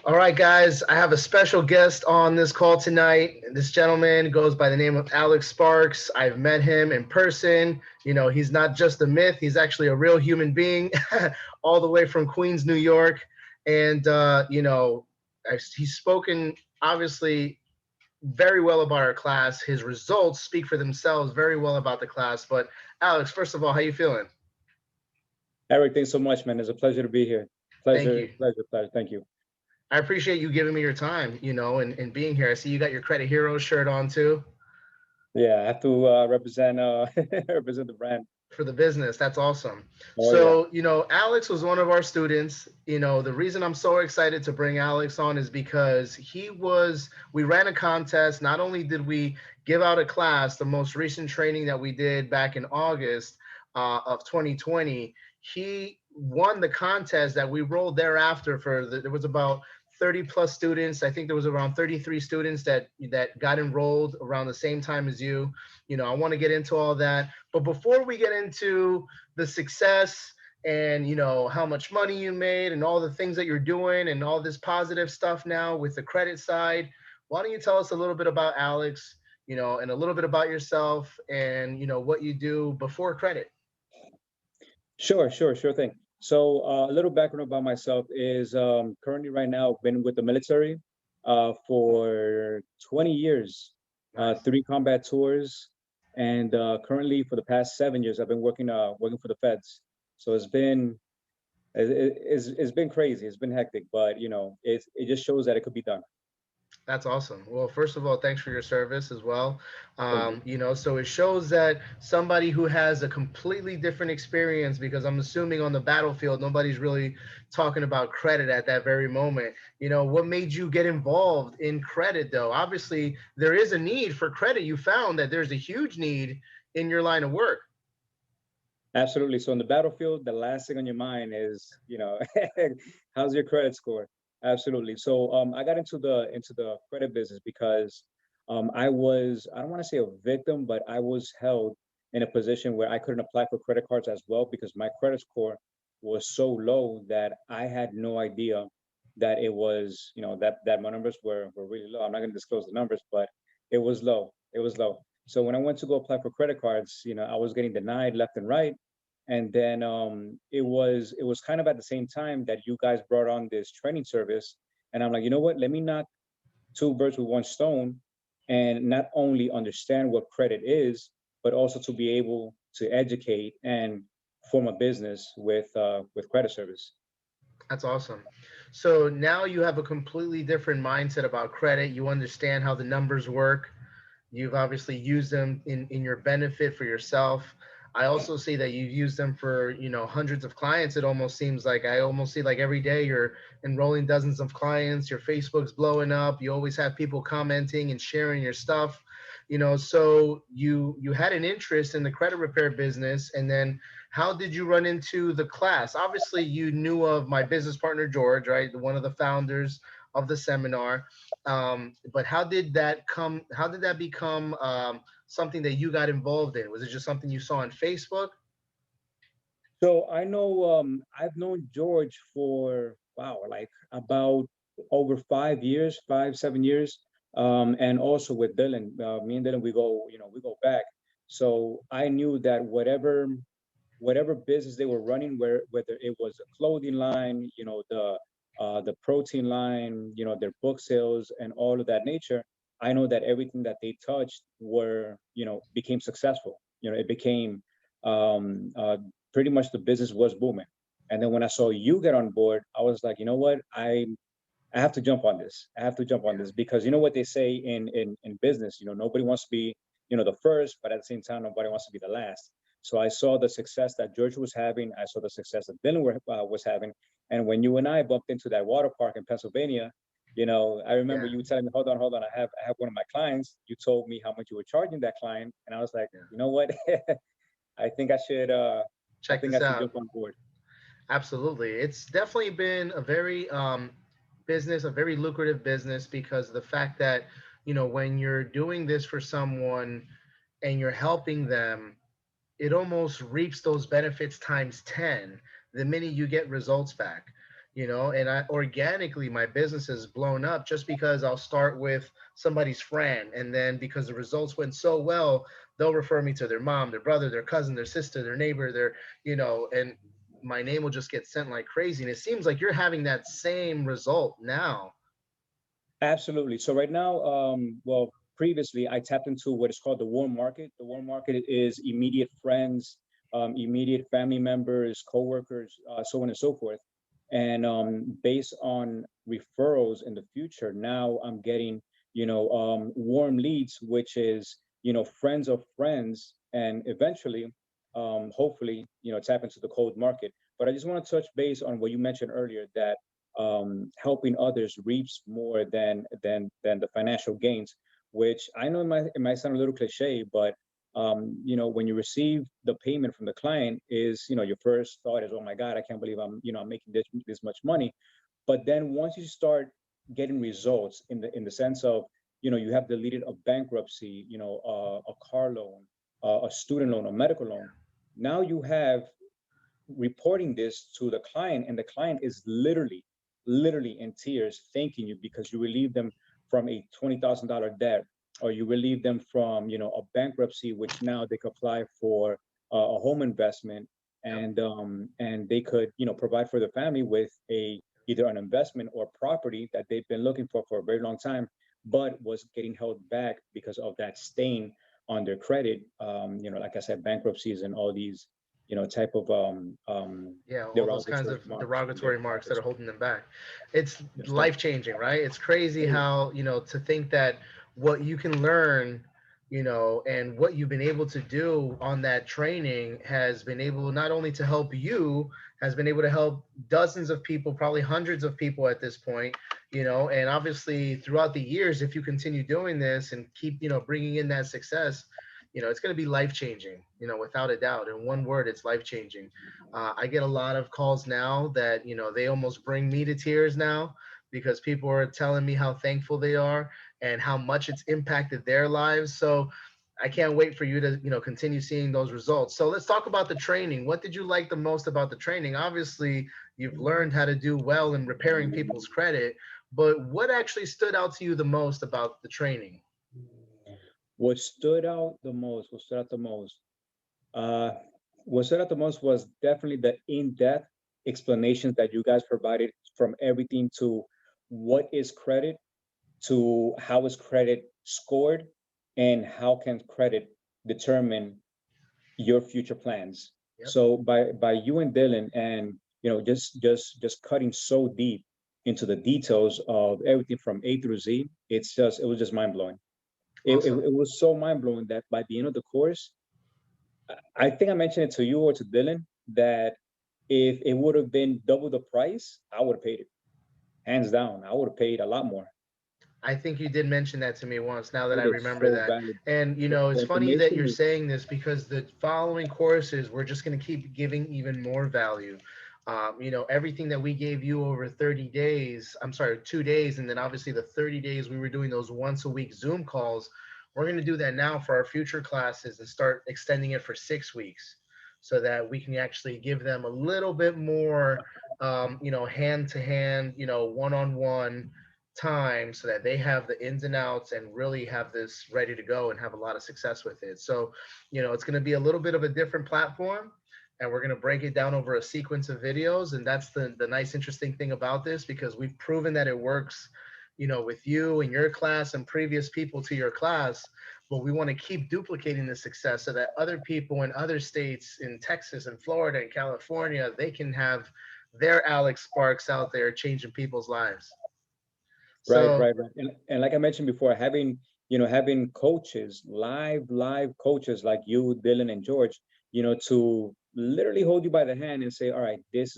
All right, guys, I have a special guest on this call tonight. This gentleman goes by the name of Alex Sparks. I've met him in person. He's not just a myth, he's actually a real human being, all the way from Queens, New York. And, he's spoken obviously very well about our class. His results speak for themselves very well about the class. But, Alex, first of all, how you feeling? Eric, thanks so much, man. It's a pleasure to be here. Thank Pleasure, you. pleasure, pleasure. Thank you. I appreciate you giving me your time, and being here. I see you got your Credit Heroes shirt on too. Yeah, I have to represent represent the brand. For the business. That's awesome. Oh yeah. So, Alex was one of our students. The reason I'm so excited to bring Alex on is because we ran a contest. Not only did we give out a class, the most recent training that we did back in August of 2020, he won the contest that we rolled thereafter there was about 30 plus students. I think there was around 33 students that got enrolled around the same time as you. I want to get into all that. But before we get into the success and how much money you made and all the things that you're doing and all this positive stuff now with the credit side, why don't you tell us a little bit about Alex, and a little bit about yourself and what you do before credit? Sure thing. So a little background about myself is currently right now I've been with the military for 20 years, Nice. 3 combat tours, and currently for the past 7 years I've been working for the feds. So it's been crazy. It's been hectic, but it just shows that it could be done. That's awesome. Well, first of all, thanks for your service as well. Thank you. So it shows that somebody who has a completely different experience, because I'm assuming on the battlefield, nobody's really talking about credit at that very moment. What made you get involved in credit though? Obviously, there is a need for credit. You found that there's a huge need in your line of work. Absolutely. So on the battlefield, the last thing on your mind is, how's your credit score? Absolutely. So I got into the credit business because I don't want to say a victim, but I was held in a position where I couldn't apply for credit cards as well because my credit score was so low that I had no idea that it was, that my numbers were really low. I'm not going to disclose the numbers, but it was low. It was low. So when I went to go apply for credit cards, I was getting denied left and right. And then it was kind of at the same time that you guys brought on this training service, and I'm like, you know what? Let me knock two birds with one stone, and not only understand what credit is, but also to be able to educate and form a business with credit service. That's awesome. So now you have a completely different mindset about credit. You understand how the numbers work. You've obviously used them in your benefit for yourself. I also see that you've used them for, hundreds of clients. It almost seems like I almost see like every day you're enrolling dozens of clients, your Facebook's blowing up. You always have people commenting and sharing your stuff. So you had an interest in the credit repair business, and then how did you run into the class? Obviously, you knew of my business partner George, right? One of the founders of the seminar. But how did that come? How did that become something that you got involved in? Was it just something you saw on Facebook? So I know I've known George for wow, like about over 5 years, 5, 7 years, and also with Dylan. Me and Dylan, we go back. So I knew that whatever business they were running, whether it was a clothing line, the protein line, their book sales and all of that nature, I know that everything that they touched became successful. It became pretty much the business was booming. And then when I saw you get on board, I was like, you know what, I have to jump on this. I have to jump on Yeah. this because you know what they say in business. Nobody wants to be the first, but at the same time, nobody wants to be the last. So I saw the success that George was having. I saw the success that Dylan was having. And when you and I bumped into that water park in Pennsylvania, I remember Yeah. you telling me, hold on, I have one of my clients. You told me how much you were charging that client, and I was like, Yeah. you know what, I think I should I Check think I this should out. jump on board. Absolutely. It's definitely been a very a very lucrative business, because the fact that, when you're doing this for someone and you're helping them, it almost reaps those benefits times 10 the minute you get results back. and I organically, my business has blown up just because I'll start with somebody's friend. And then because the results went so well, they'll refer me to their mom, their brother, their cousin, their sister, their neighbor, and my name will just get sent like crazy. And it seems like you're having that same result now. Absolutely. So right now, well, previously I tapped into what is called the warm market. The warm market is immediate friends, immediate family members, coworkers, so on and so forth. And based on referrals in the future, now I'm getting, warm leads, which is, friends of friends, and eventually, hopefully, tap into the cold market. But I just want to touch base on what you mentioned earlier, that helping others reaps more than the financial gains, which I know it might sound a little cliche, but when you receive the payment from the client, is, your first thought is, oh my God, I can't believe I'm making this much money. But then once you start getting results in the sense of, you have deleted a bankruptcy, a car loan, a student loan, a medical loan. Now you have reporting this to the client, and the client is literally in tears thanking you because you relieved them from a $20,000 debt, or you relieve them from, a bankruptcy, which now they could apply for a home investment, and they could, provide for the family with a either an investment or property that they've been looking for a very long time, but was getting held back because of that stain on their credit. Like I said, bankruptcies and all these, type of Yeah, all those kinds derogatory of marks on their derogatory marks that credit are score. holding them back. It's Yes, sir. life changing, right? It's crazy It is. how, to think that what you can learn, and what you've been able to do on that training has been able not only to help you, has been able to help dozens of people, probably hundreds of people at this point, and obviously throughout the years, if you continue doing this and keep, bringing in that success, it's going to be life changing, without a doubt. In one word, it's life changing. I get a lot of calls now that, they almost bring me to tears now because people are telling me how thankful they are and how much it's impacted their lives. So I can't wait for you to, continue seeing those results. So let's talk about the training. What did you like the most about the training? Obviously, you've learned how to do well in repairing people's credit, but what actually stood out to you the most about the training? What stood out the most, uh, what stood out the most was definitely the in-depth explanations that you guys provided, from everything to what is credit, to how is credit scored, and how can credit determine your future plans. Yep. So by you and Dylan, and just cutting so deep into the details of everything from A through Z, it was just mind blowing. Awesome. It was so mind blowing that by the end of the course, I think I mentioned it to you or to Dylan, that if it would have been double the price, I would have paid it. Hands down, I would have paid a lot more. I think you did mention that to me once, now that I It is remember so that. valuable. And, The it's funny that information you're is saying this because the following courses, we're just going to keep giving even more value. Everything that we gave you over 30 days, I'm sorry, 2 days, and then obviously the 30 days we were doing those once a week Zoom calls, we're going to do that now for our future classes and start extending it for 6 weeks so that we can actually give them a little bit more, hand to hand, one on one time so that they have the ins and outs and really have this ready to go and have a lot of success with it. So, it's going to be a little bit of a different platform and we're going to break it down over a sequence of videos. And that's the nice, interesting thing about this because we've proven that it works, with you and your class and previous people to your class. But we want to keep duplicating the success so that other people in other states in Texas and Florida and California, they can have their Alex Sparks out there changing people's lives. right, So right, right. And like I mentioned before, having coaches, live coaches like you, Dylan, and George, to literally hold you by the hand and say, all right, this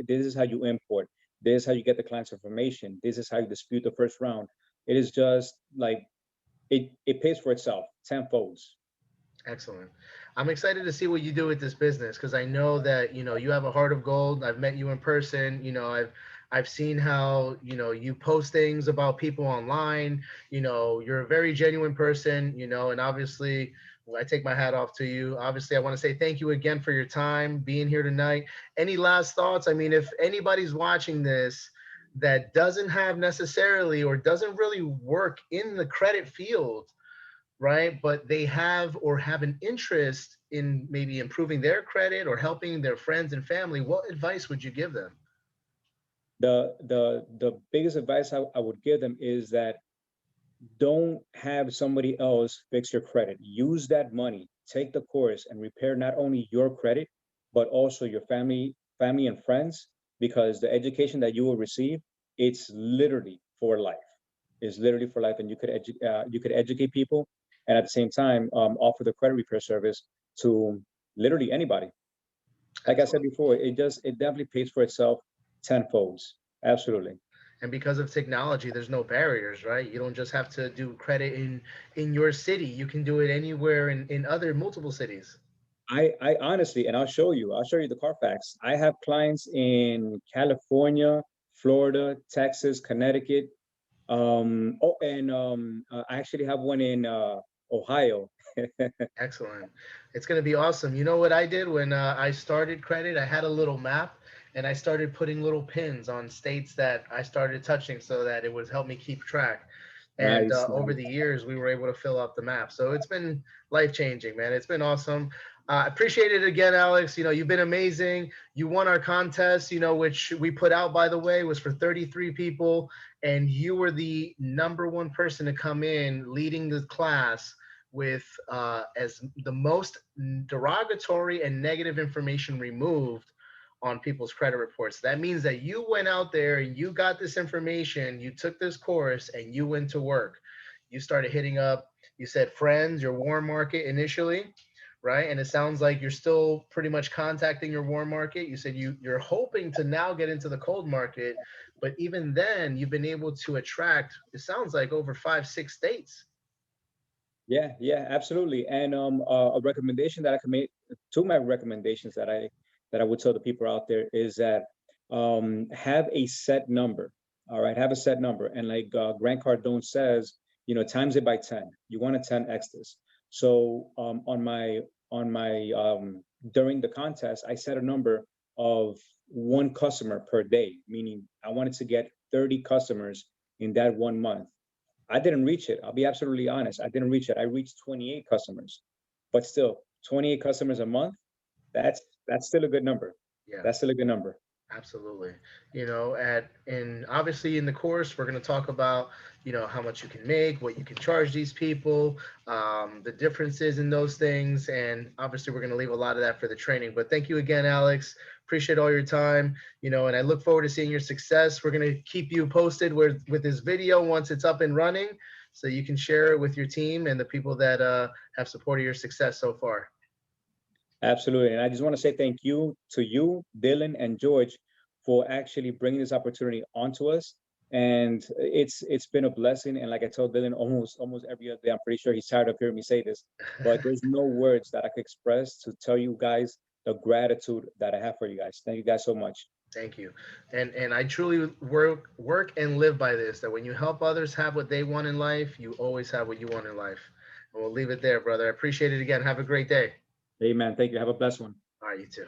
is how you import, this is how you get the client's information, this is how you dispute the first round. It is just like it pays for itself tenfold. excellent. I'm excited to see what you do with this business because I know that you have a heart of gold. I've met you in person. I've seen how you post things about people online. You're a very genuine person. And obviously I take my hat off to you. Obviously, I want to say thank you again for your time being here tonight. Any last thoughts? I mean, if anybody's watching this that doesn't have necessarily or doesn't really work in the credit field, right? But they have or have an interest in maybe improving their credit or helping their friends and family, what advice would you give them? The biggest advice I would give them is that don't have somebody else fix your credit. Use that money, take the course and repair not only your credit, but also your family and friends, because the education that you will receive, it's literally for life. It's literally for life, and you could educate people, and at the same time offer the credit repair service to literally anybody. Like I said Excellent. before, it definitely pays for itself tenfold. Absolutely. And because of technology, there's no barriers, right? You don't just have to do credit in your city. You can do it anywhere in other multiple cities. I honestly, and I'll show you the Carfax. I have clients in California, Florida, Texas, Connecticut. I actually have one in Ohio. Excellent. It's going to be awesome. You know what I did when I started credit? I had a little map and I started putting little pins on states that I started touching so that it would help me keep track. And Nice, over nice. the years, we were able to fill out the map. So it's been life changing, man. It's been awesome. I appreciate it again, Alex. You know, you've been amazing. You won our contest, you know, which we put out, by the way, was for 33 people. And you were the number one person to come in leading the class with as the most derogatory and negative information removed on people's credit reports. That means that you went out there and you got this information, you took this course, and you went to work. You started hitting up, you said friends, your warm market initially, right? And it sounds like you're still pretty much contacting your warm market. You said you're hoping to now get into the cold market, but even then, you've been able to attract, it sounds like over 5, 6 states. Yeah, yeah, absolutely. And a recommendation that I can make, two of my recommendations that I would tell the people out there is that have a set number. All right, have a set number. And like Grant Cardone says, times it by 10. You want to 10x this. So during the contest, I set a number of one customer per day, meaning I wanted to get 30 customers in that 1 month. I didn't reach it. I'll be absolutely honest. I didn't reach it. I reached 28 customers, but still 28 customers a month. That's still a good number. Yeah. That's still a good number. Absolutely. You know, and obviously in the course, we're going to talk about, you know, how much you can make, what you can charge these people, the differences in those things. And obviously, we're going to leave a lot of that for the training. But thank you again, Alex. Appreciate all your time, you know, and I look forward to seeing your success. We're going to keep you posted with this video once it's up and running so you can share it with your team and the people that have supported your success so far. Absolutely. And I just want to say thank you to you, Dylan, and George for actually bringing this opportunity onto us. And it's been a blessing. And like I told Dylan, almost every other day, I'm pretty sure he's tired of hearing me say this, but there's no words that I could express to tell you guys the gratitude that I have for you guys. Thank you guys so much. Thank you. And I truly work and live by this, that when you help others have what they want in life, you always have what you want in life. And we'll leave it there, brother. I appreciate it again. Have a great day. Amen. Thank you. Have a blessed one. All right, you too.